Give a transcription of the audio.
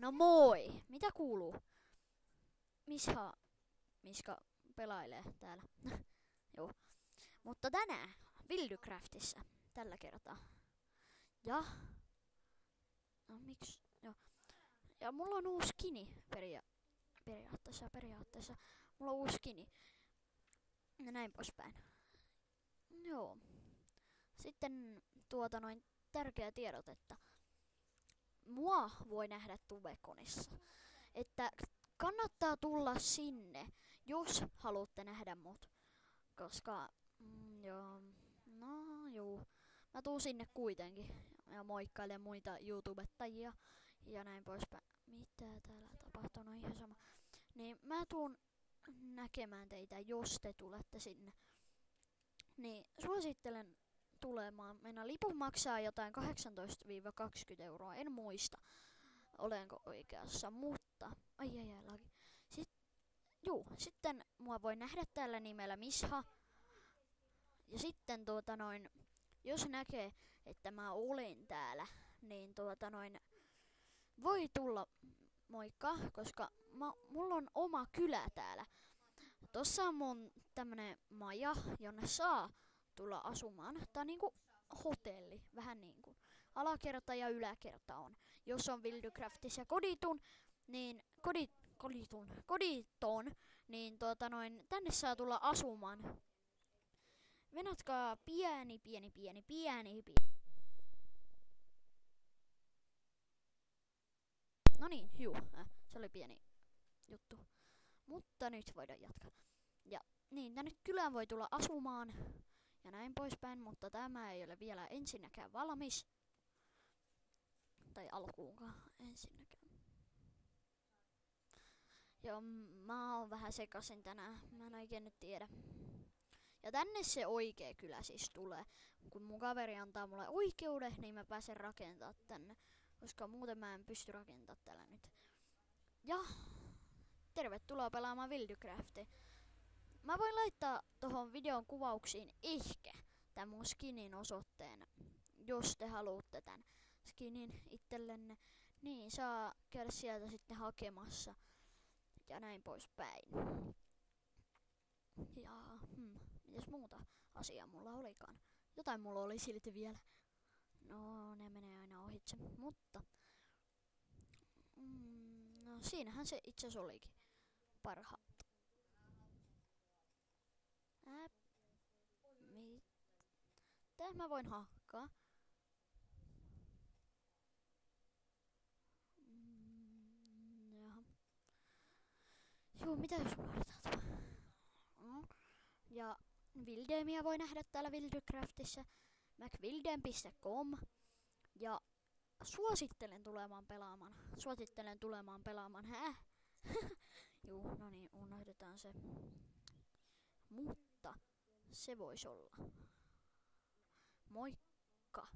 No moi! Mitä kuuluu? Misha, Miska pelailee täällä. Joo. Mutta tänään Wildcraftissa tällä kertaa. Ja, no miksi? Joo. Ja mulla on uusi skini periaatteessa. Mulla on uusi skini. Ja näin poispäin. Joo. Sitten tärkeä tiedot, että mua voi nähdä Tubekonissa. Että kannattaa tulla sinne, jos haluatte nähdä mut. Koska, joo, no juu. Mä tuun sinne kuitenkin ja moikkailen muita YouTubettajia ja näin poispäin. Mitä täällä tapahtuu? No ihan sama. Niin mä tuun näkemään teitä, jos te tulette sinne. Niin suosittelen tulemaan. Meidän lipun maksaa jotain 18–20 €, en muista olenko oikeassa, mutta laki. Sitten mua voi nähdä tällä nimellä Misha. Ja sitten jos näkee, että mä olen täällä, niin voi tulla moikka, koska mulla on oma kylä täällä. Tossa on mun tämmönen maja, jonne saa tulla asumaan. Tää on niinku hotelli, vähän niinku. Alakerta ja yläkerta on. Jos on Wildcraftissa koditon, niin tänne saa tulla asumaan. Venatkaa pieni. No niin, se oli pieni juttu. Mutta nyt voidaan jatkaa. Ja niin, tänne kylään voi tulla asumaan ja näin poispäin, mutta tämä ei ole vielä ensinnäkään valmis. Tai alkuunkaan ensinnäkään. Joo, mä oon vähän sekasin tänään, mä en oikein nyt tiedä. Ja tänne se oikea kylä siis tulee. Kun mun kaveri antaa mulle oikeuden, niin mä pääsen rakentaa tänne. Koska muuten mä en pysty rakentaa tällä nyt. Ja tervetuloa pelaamaan Wildcraftia. Mä voin laittaa tohon videon kuvauksiin ehkä tän mun skinin osoitteen. Jos te haluatte tän skinin itsellenne, niin saa käydä sieltä sitten hakemassa. Ja näin poispäin. Ja mitäs muuta asiaa mulla olikaan? Jotain mulla oli silti vielä. No, ne menee aina ohitse, mutta no siinähän se itse asiassa olikin parhaat. Mitä mä voin hakkaa? Jaha. Juu, mitä jos unohdetaan? Ja Wildemia voi nähdä täällä Wildcraftissa. macwildem.com. Ja suosittelen tulemaan pelaamaan. Juu, no niin, unohdetaan se. Mutta se voisi olla. Moikka!